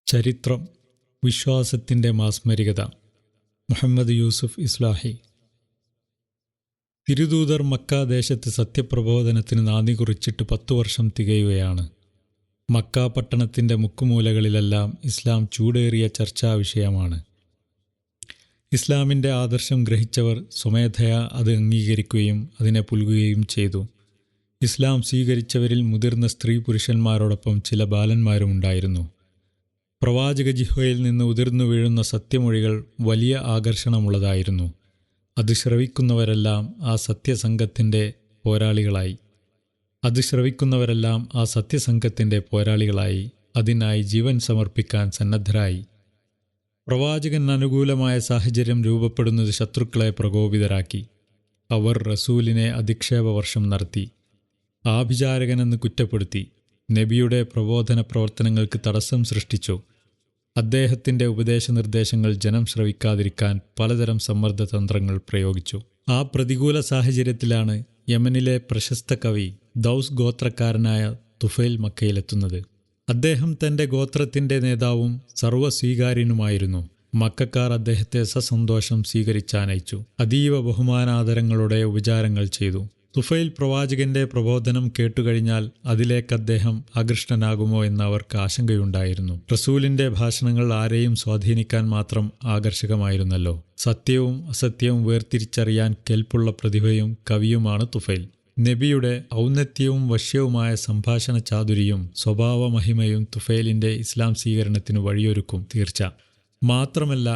ചരിത്രം, വിശ്വാസത്തിൻ്റെ മാസ്മരികത. മുഹമ്മദ് യൂസുഫ് ഇസ്ലാഹി. തിരുദൂതർ മക്ക ദേശത്ത് സത്യപ്രബോധനത്തിന് നാന്ദി കുറിച്ചിട്ട് 10 വർഷം തികയുകയാണ്. മക്ക പട്ടണത്തിൻ്റെ മുക്കുമൂലകളിലെല്ലാം ഇസ്ലാം ചൂടേറിയ ചർച്ചാ വിഷയമാണ്. ഇസ്ലാമിൻ്റെ ആദർശം ഗ്രഹിച്ചവർ സ്വമേധയാ അത് അംഗീകരിക്കുകയും അതിനെ പുൽകുകയും ചെയ്തു. ഇസ്ലാം സ്വീകരിച്ചവരിൽ മുതിർന്ന സ്ത്രീ പുരുഷന്മാരോടൊപ്പം ചില ബാലന്മാരും ഉണ്ടായിരുന്നു. പ്രവാചക ജിഹ്വയിൽ നിന്ന് ഉതിർന്നു വീഴുന്ന സത്യമൊഴികൾ വലിയ ആകർഷണമുള്ളതായിരുന്നു. അത് ശ്രവിക്കുന്നവരെല്ലാം ആ സത്യസംഘത്തിൻ്റെ പോരാളികളായി അതിനായി ജീവൻ സമർപ്പിക്കാൻ സന്നദ്ധരായി. പ്രവാചകൻ അനുകൂലമായ സാഹചര്യം രൂപപ്പെടുന്നത് ശത്രുക്കളെ പ്രകോപിതരാക്കി. അവർ റസൂലിനെ അധിക്ഷേപവർഷം നടത്തി, ആഭിചാരകനെന്ന് കുറ്റപ്പെടുത്തി, നബിയുടെ പ്രബോധന പ്രവർത്തനങ്ങൾക്ക് തടസ്സം സൃഷ്ടിച്ചു. അദ്ദേഹത്തിൻ്റെ ഉപദേശനിർദ്ദേശങ്ങൾ ജനം ശ്രവിക്കാതിരിക്കാൻ പലതരം സമ്മർദ്ദതന്ത്രങ്ങൾ പ്രയോഗിച്ചു. ആ പ്രതികൂല സാഹചര്യത്തിലാണ് യമനിലെ പ്രശസ്ത കവി ദൗസ് ഗോത്രക്കാരനായ തുഫൈൽ മക്കയിലെത്തുന്നത്. അദ്ദേഹം തൻ്റെ ഗോത്രത്തിൻ്റെ നേതാവും സർവ്വസ്വീകാര്യനുമായിരുന്നു. മക്കക്കാർ അദ്ദേഹത്തെ സസന്തോഷം സ്വീകരിച്ചാനയിച്ചു. അതീവ ബഹുമാനാദരങ്ങളോടെ ഉപചാരങ്ങൾ ചെയ്തു. തുഫൈൽ പ്രവാചകന്റെ പ്രബോധനം കേട്ടുകഴിഞ്ഞാൽ അതിലേക്ക് അദ്ദേഹം ആകൃഷ്ടനാകുമോ എന്ന് അവർക്ക് ആശങ്കയുണ്ടായിരുന്നു. റസൂലിന്റെ ഭാഷണങ്ങൾ ആരെയും സ്വാധീനിക്കാൻ മാത്രം ആകർഷകമായിരുന്നല്ലോ. സത്യവും അസത്യവും വേർതിരിച്ചറിയാൻ കെൽപ്പുള്ള പ്രതിഭയും കവിയുമാണ് തുഫൈൽ. നബിയുടെ ഔന്നത്യവും വശ്യവുമായ സംഭാഷണ ചാതുരിയും സ്വഭാവമഹിമയും തുഫൈലിന്റെ ഇസ്ലാം സ്വീകരണത്തിന് വഴിയൊരുക്കും തീർച്ച. മാത്രമല്ല,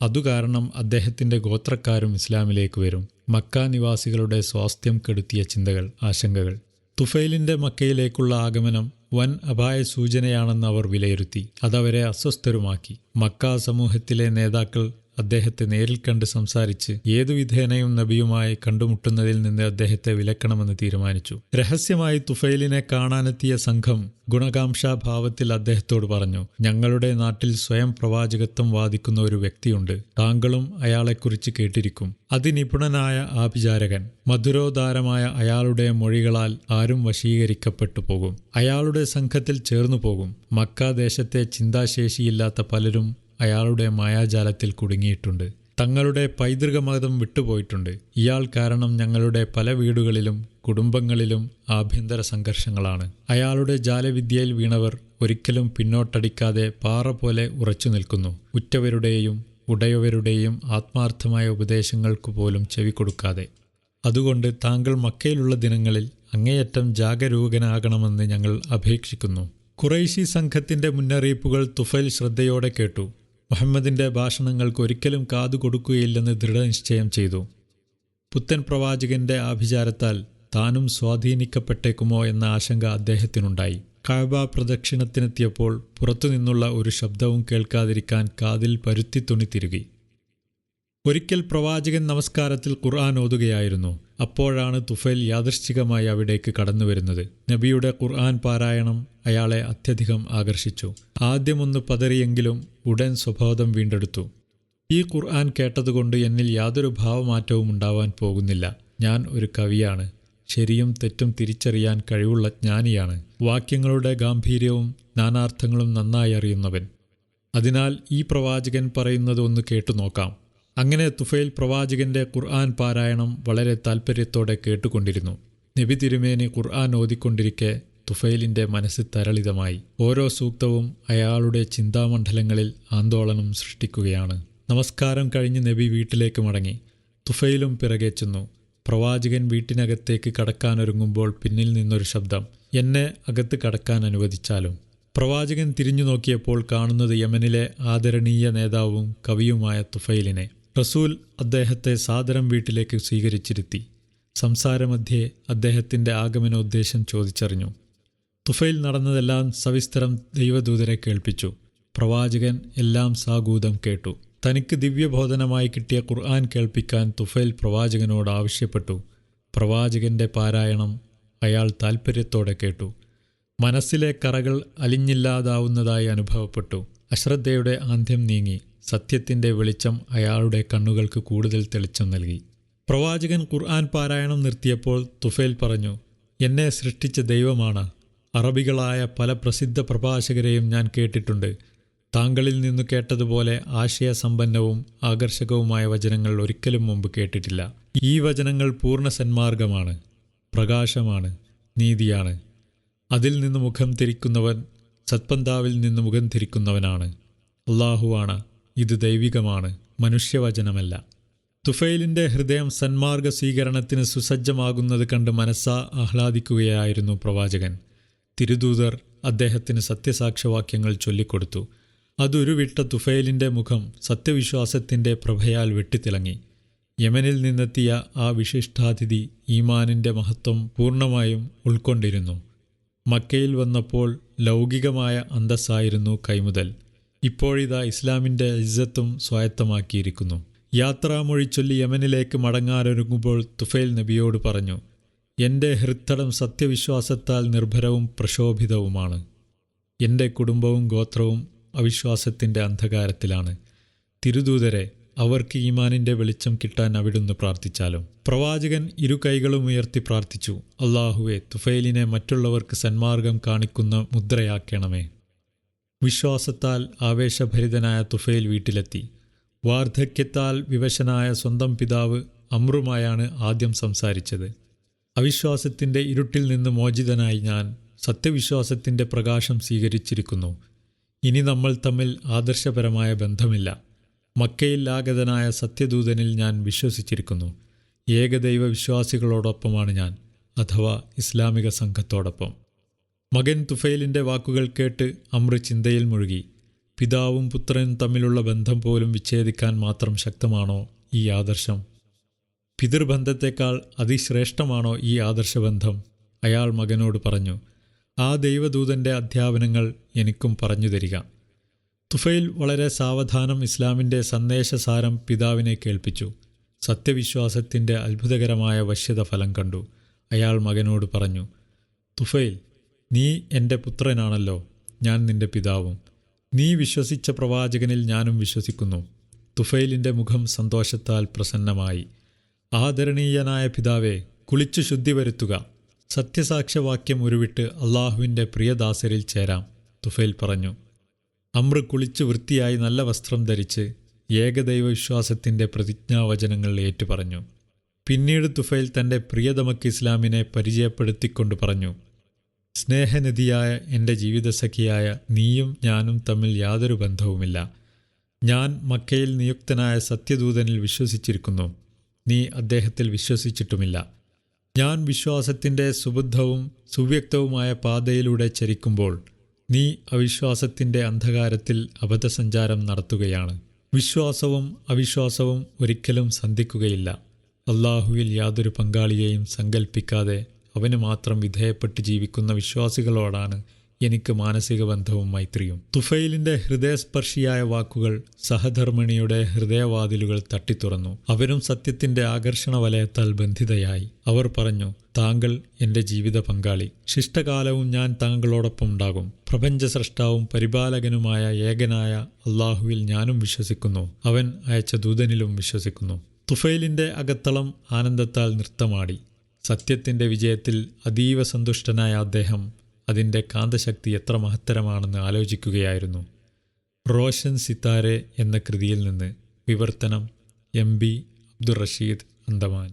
അതുകാരണം അദ്ദേഹത്തിൻ്റെ ഗോത്രക്കാരും ഇസ്ലാമിലേക്ക് വരും. മക്ക നിവാസികളുടെ സ്വാസ്ഥ്യം കെടുത്തിയ ചിന്തകൾ, ആശങ്കകൾ. തുഫൈലിൻ്റെ മക്കയിലേക്കുള്ള ആഗമനം വൻ അപായ സൂചനയാണെന്ന് അവർ വിലയിരുത്തി. അതവരെ അസ്വസ്ഥരുമാക്കി. മക്ക സമൂഹത്തിലെ നേതാക്കൾ അദ്ദേഹത്തെ നേരിൽ കണ്ട് സംസാരിച്ച് ഏതുവിധേനയും നബിയുമായി കണ്ടുമുട്ടുന്നതിൽ നിന്ന് അദ്ദേഹത്തെ വിലക്കണമെന്ന് തീരുമാനിച്ചു. രഹസ്യമായി തുഫൈലിനെ കാണാനെത്തിയ സംഘം ഗുണകാംക്ഷാഭാവത്തിൽ അദ്ദേഹത്തോട് പറഞ്ഞു, ഞങ്ങളുടെ നാട്ടിൽ സ്വയം പ്രവാചകത്വം വാദിക്കുന്ന ഒരു വ്യക്തിയുണ്ട്. താങ്കളും അയാളെക്കുറിച്ച് കേട്ടിരിക്കും. അതിനിപുണനായ ആഭിചാരകൻ. മധുരോദാരമായ അയാളുടെ മൊഴികളാൽ ആരും വശീകരിക്കപ്പെട്ടു പോകും. അയാളുടെ സംഘത്തിൽ ചേർന്നു പോകും. മക്ക ദേശത്തെ ചിന്താശേഷിയില്ലാത്ത പലരും അയാളുടെ മായാജാലത്തിൽ കുടുങ്ങിയിട്ടുണ്ട്. തങ്ങളുടെ പൈതൃക മതം വിട്ടുപോയിട്ടുണ്ട്. ഇയാൾ കാരണം ഞങ്ങളുടെ പല വീടുകളിലും കുടുംബങ്ങളിലും ആഭ്യന്തര സംഘർഷങ്ങളാണ്. അയാളുടെ ജാലവിദ്യയിൽ വീണവർ ഒരിക്കലും പിന്നോട്ടടിക്കാതെ പാറ പോലെ ഉറച്ചു നിൽക്കുന്നു. ഉറ്റവരുടെയും ഉടയവരുടെയും ആത്മാർത്ഥമായ ഉപദേശങ്ങൾക്ക് പോലും ചെവി കൊടുക്കാതെ. അതുകൊണ്ട് താങ്കൾ മക്കയിലുള്ള ദിനങ്ങളിൽ അങ്ങേയറ്റം ജാഗരൂകനാകണമെന്ന് ഞങ്ങൾ അപേക്ഷിക്കുന്നു. ഖുറൈശി സംഘത്തിന്റെ മുന്നറിയിപ്പുകൾ തുഫൈൽ ശ്രദ്ധയോടെ കേട്ടു. മുഹമ്മദിന്റെ ഭാഷണങ്ങൾക്ക് ഒരിക്കലും കാതുകൊടുക്കുകയില്ലെന്ന് ദൃഢനിശ്ചയം ചെയ്തു. പുത്തൻ പ്രവാചകന്റെ ആഭിചാരത്താൽ താനും സ്വാധീനിക്കപ്പെട്ടേക്കുമോ എന്ന ആശങ്ക അദ്ദേഹത്തിനുണ്ടായി. കഅബ പ്രദക്ഷിണത്തിനെത്തിയപ്പോൾ പുറത്തുനിന്നുള്ള ഒരു ശബ്ദവും കേൾക്കാതിരിക്കാൻ കാതിൽ പരുത്തി തുണി തിരുകി. ഒരിക്കൽ പ്രവാചകൻ നമസ്കാരത്തിൽ ഖുർആൻ ഓതുകയായിരുന്നു. അപ്പോഴാണ് തുഫൈൽ യാദൃശ്ചികമായി അവിടേക്ക് കടന്നുവരുന്നത്. നബിയുടെ ഖുർആൻ പാരായണം അയാളെ അത്യധികം ആകർഷിച്ചു. ആദ്യമൊന്ന് പതറിയെങ്കിലും ഉടൻ സ്വബോധം വീണ്ടെടുത്തു. ഈ ഖുർആൻ കേട്ടതുകൊണ്ട് എന്നിൽ യാതൊരു ഭാവമാറ്റവും ഉണ്ടാവാൻ പോകുന്നില്ല. ഞാൻ ഒരു കവിയാണ്. ശരിയും തെറ്റും തിരിച്ചറിയാൻ കഴിവുള്ള ജ്ഞാനിയാണ്. വാക്യങ്ങളുടെ ഗാംഭീര്യവും നാനാർത്ഥങ്ങളും നന്നായി അറിയുന്നവൻ. അതിനാൽ ഈ പ്രവാചകൻ പറയുന്നത് ഒന്ന് കേട്ടു നോക്കാം. അങ്ങനെ തുഫൈൽ പ്രവാചകന്റെ ഖുർആൻ പാരായണം വളരെ താൽപ്പര്യത്തോടെ കേട്ടുകൊണ്ടിരുന്നു. നബി തിരുമേനി ഖുർആൻ ഓതിക്കൊണ്ടിരിക്കെ തുഫൈലിന്റെ മനസ്സ് തരളിതമായി. ഓരോ സൂക്തവും അയാളുടെ ചിന്താമണ്ഡലങ്ങളിൽ ആന്തോളനം സൃഷ്ടിക്കുകയാണ്. നമസ്കാരം കഴിഞ്ഞ് നബി വീട്ടിലേക്ക് മടങ്ങി. തുഫൈലും പിറകെ ചെന്നു. പ്രവാചകൻ വീട്ടിനകത്തേക്ക് കടക്കാനൊരുങ്ങുമ്പോൾ പിന്നിൽ നിന്നൊരു ശബ്ദം, എന്നെ അകത്ത് കടക്കാൻ അനുവദിച്ചാലും. പ്രവാചകൻ തിരിഞ്ഞു നോക്കിയപ്പോൾ കാണുന്നത് യമനിലെ ആദരണീയ നേതാവും കവിയുമായ തുഫൈലിനെ. റസൂൽ അദ്ദേഹത്തെ സാദരം വീട്ടിലേക്ക് സ്വീകരിച്ചിരുത്തി. സംസാരമധ്യേ അദ്ദേഹത്തിൻ്റെ ആഗമനോദ്ദേശം ചോദിച്ചറിഞ്ഞു. തുഫൈൽ നടന്നതെല്ലാം സവിസ്തരം ദൈവദൂതരെ കേൾപ്പിച്ചു. പ്രവാചകൻ എല്ലാം സാഗൂതം കേട്ടു. തനിക്ക് ദിവ്യബോധനമായി കിട്ടിയ ഖുർആൻ കേൾപ്പിക്കാൻ തുഫൈൽ പ്രവാചകനോട് ആവശ്യപ്പെട്ടു. പ്രവാചകന്റെ പാരായണം അയാൾ താൽപ്പര്യത്തോടെ കേട്ടു. മനസ്സിലെ കറകൾ അലിഞ്ഞില്ലാതാവുന്നതായി അനുഭവപ്പെട്ടു. അശ്രദ്ധയുടെ ആന്ധ്യം നീങ്ങി. സത്യത്തിൻ്റെ വെളിച്ചം അയാളുടെ കണ്ണുകൾക്ക് കൂടുതൽ തെളിച്ചം നൽകി. പ്രവാചകൻ ഖുർആൻ പാരായണം നിർത്തിയപ്പോൾ തുഫൈൽ പറഞ്ഞു, എന്നെ സൃഷ്ടിച്ച ദൈവമാണ്. അറബികളായ പല പ്രസിദ്ധ പ്രഭാഷകരെയും ഞാൻ കേട്ടിട്ടുണ്ട്. താങ്കളിൽ നിന്നു കേട്ടതുപോലെ ആശയസമ്പന്നവും ആകർഷകവുമായ വചനങ്ങൾ ഒരിക്കലും മുമ്പ് കേട്ടിട്ടില്ല. ഈ വചനങ്ങൾ പൂർണ്ണ സന്മാർഗമാണ്, പ്രകാശമാണ്, നീതിയാണ്. അതിൽ നിന്ന് മുഖം തിരിക്കുന്നവൻ സത്പന്ഥാവിൽ നിന്ന് മുഖം തിരിക്കുന്നവനാണ്. അല്ലാഹുവാണ്, ഇത് ദൈവികമാണ്, മനുഷ്യവചനമല്ല. തുഫൈലിൻ്റെ ഹൃദയം സന്മാർഗ സ്വീകരണത്തിന് സുസജ്ജമാകുന്നത് കണ്ട് മനസ്സാ ആഹ്ലാദിക്കുകയായിരുന്നു പ്രവാചകൻ. തിരുദൂതർ അദ്ദേഹത്തിന് സത്യസാക്ഷ്യവാക്യങ്ങൾ ചൊല്ലിക്കൊടുത്തു. അതുരുവിട്ട തുഫൈലിൻ്റെ മുഖം സത്യവിശ്വാസത്തിൻ്റെ പ്രഭയാൽ വെട്ടിത്തിളങ്ങി. യമനിൽ നിന്നെത്തിയ ആ വിശിഷ്ടാതിഥി ഈമാനിൻ്റെ മഹത്വം പൂർണ്ണമായും ഉൾക്കൊണ്ടിരുന്നു. മക്കയിൽ വന്നപ്പോൾ ലൗകികമായ അന്തസ്സായിരുന്നു കൈമുതൽ. ഇപ്പോഴിതാ ഇസ്ലാമിൻ്റെ ഇസ്സത്തും സ്വായത്തമാക്കിയിരിക്കുന്നു. യാത്രാമൊഴി ചൊല്ലി യമനിലേക്ക് മടങ്ങാനൊരുങ്ങുമ്പോൾ തുഫൈൽ നബിയോട് പറഞ്ഞു, എൻ്റെ ഹൃത്തടം സത്യവിശ്വാസത്താൽ നിർഭരവും പ്രശോഭിതവുമാണ്. എൻ്റെ കുടുംബവും ഗോത്രവും അവിശ്വാസത്തിൻ്റെ അന്ധകാരത്തിലാണ്. തിരുദൂതരെ, അവർക്ക് ഈമാനിൻ്റെ വെളിച്ചം കിട്ടാൻ അവിടുന്ന് പ്രാർത്ഥിച്ചാലും. പ്രവാചകൻ ഇരു കൈകളും ഉയർത്തി പ്രാർത്ഥിച്ചു, അല്ലാഹുവേ, തുഫൈലിനെ മറ്റുള്ളവർക്ക് സന്മാർഗം കാണിക്കുന്ന മുദ്രയാക്കണമേ. വിശ്വാസത്താൽ ആവേശഭരിതനായ തുഫൈൽ വീട്ടിലെത്തി. വാർദ്ധക്യത്താൽ വിവശനായ സ്വന്തം പിതാവ് അമ്രുമായാണ് ആദ്യം സംസാരിച്ചത്. അവിശ്വാസത്തിൻ്റെ ഇരുട്ടിൽ നിന്ന് മോചിതനായി ഞാൻ സത്യവിശ്വാസത്തിൻ്റെ പ്രകാശം സ്വീകരിച്ചിരിക്കുന്നു. ഇനി നമ്മൾ തമ്മിൽ ആദർശപരമായ ബന്ധമില്ല. മക്കയിൽ ആഗതനായ സത്യദൂതനിൽ ഞാൻ വിശ്വസിച്ചിരിക്കുന്നു. ഏകദൈവ വിശ്വാസികളോടൊപ്പമാണ് ഞാൻ, അഥവാ ഇസ്ലാമിക സംഘത്തോടൊപ്പം. മകൻ തുഫൈലിൻ്റെ വാക്കുകൾ കേട്ട് അമ്ര ചിന്തയിൽ മുഴുകി. പിതാവും പുത്രനും തമ്മിലുള്ള ബന്ധം പോലും വിച്ഛേദിക്കാൻ മാത്രം ശക്തമാണോ ഈ ആദർശം? പിതൃബന്ധത്തെക്കാൾ അതിശ്രേഷ്ഠമാണോ ഈ ആദർശബന്ധം? അയാൾ മകനോട് പറഞ്ഞു, ആ ദൈവദൂതൻ്റെ അധ്യാപനങ്ങൾ എനിക്കും പറഞ്ഞു തരിക. തുഫൈൽ വളരെ സാവധാനം ഇസ്ലാമിൻ്റെ സന്ദേശസാരം പിതാവിനെ കേൾപ്പിച്ചു. സത്യവിശ്വാസത്തിൻ്റെ അത്ഭുതകരമായ വശ്യത ഫലം കണ്ടു. അയാൾ മകനോട് പറഞ്ഞു, തുഫൈൽ, നീ എൻ്റെ പുത്രനാണല്ലോ, ഞാൻ നിൻ്റെ പിതാവും. നീ വിശ്വസിച്ച പ്രവാചകനിൽ ഞാനും വിശ്വസിക്കുന്നു. തുഫൈലിൻ്റെ മുഖം സന്തോഷത്താൽ പ്രസന്നമായി. ആദരണീയനായ പിതാവേ, കുളിച്ചു ശുദ്ധി വരുത്തുക. സത്യസാക്ഷ്യവാക്യം ഉരുവിട്ട് അള്ളാഹുവിൻ്റെ പ്രിയദാസരിൽ ചേരാം, തുഫൈൽ പറഞ്ഞു. അമ്ര കുളിച്ച് വൃത്തിയായി നല്ല വസ്ത്രം ധരിച്ച് ഏകദൈവ വിശ്വാസത്തിൻ്റെ പ്രതിജ്ഞാവചനങ്ങൾ ഏറ്റുപറഞ്ഞു. പിന്നീട് തുഫൈൽ തൻ്റെ പ്രിയതമക്ക് ഇസ്ലാമിനെ പരിചയപ്പെടുത്തിക്കൊണ്ട് പറഞ്ഞു, സ്നേഹനിധിയായ എൻ്റെ ജീവിതസഖിയായ നീയും ഞാനും തമ്മിൽ യാതൊരു ബന്ധവുമില്ല. ഞാൻ മക്കയിൽ നിയുക്തനായ സത്യദൂതനിൽ വിശ്വസിച്ചിരിക്കുന്നു. നീ അദ്ദേഹത്തിൽ വിശ്വസിച്ചിട്ടുമില്ല. ഞാൻ വിശ്വാസത്തിൻ്റെ സുബുദ്ധവും സുവ്യക്തവുമായ പാതയിലൂടെ ചരിക്കുമ്പോൾ നീ അവിശ്വാസത്തിൻ്റെ അന്ധകാരത്തിൽ അബദ്ധസഞ്ചാരം നടത്തുകയാണ്. വിശ്വാസവും അവിശ്വാസവും ഒരിക്കലും സന്ധിക്കുകയില്ല. അല്ലാഹുവിൽ യാതൊരു പങ്കാളിയെയും സങ്കൽപ്പിക്കാതെ അവന് മാത്രം വിധേയപ്പെട്ട് ജീവിക്കുന്ന വിശ്വാസികളോടാണ് എനിക്ക് മാനസിക ബന്ധവും മൈത്രിയും. തുഫൈലിൻ്റെ ഹൃദയസ്പർശിയായ വാക്കുകൾ സഹധർമ്മിണിയുടെ ഹൃദയവാതിലുകൾ തട്ടിത്തുറന്നു. അവരും സത്യത്തിൻ്റെ ആകർഷണ വലയത്താൽ ബന്ധിതയായി. അവർ പറഞ്ഞു, താങ്കൾ എൻ്റെ ജീവിത പങ്കാളി. ശിഷ്ടകാലവും ഞാൻ താങ്കളോടൊപ്പം ഉണ്ടാകും. പ്രപഞ്ച സ്രഷ്ടാവും പരിപാലകനുമായ ഏകനായ അല്ലാഹുവിൽ ഞാനും വിശ്വസിക്കുന്നു. അവൻ അയച്ച ദൂതനിലും വിശ്വസിക്കുന്നു. തുഫൈലിൻ്റെ അകത്തളം ആനന്ദത്താൽ നൃത്തമാടി. സത്യത്തിൻ്റെ വിജയത്തിൽ അതീവ സന്തുഷ്ടനായ അദ്ദേഹം അതിൻ്റെ കാന്തശക്തി എത്ര മഹത്തരമാണെന്ന് ആലോചിക്കുകയായിരുന്നു. റോഷൻ സിത്താരെ എന്ന കൃതിയിൽ നിന്ന് വിവർത്തനം MB അബ്ദുർ റഷീദ്, അന്തമാൻ.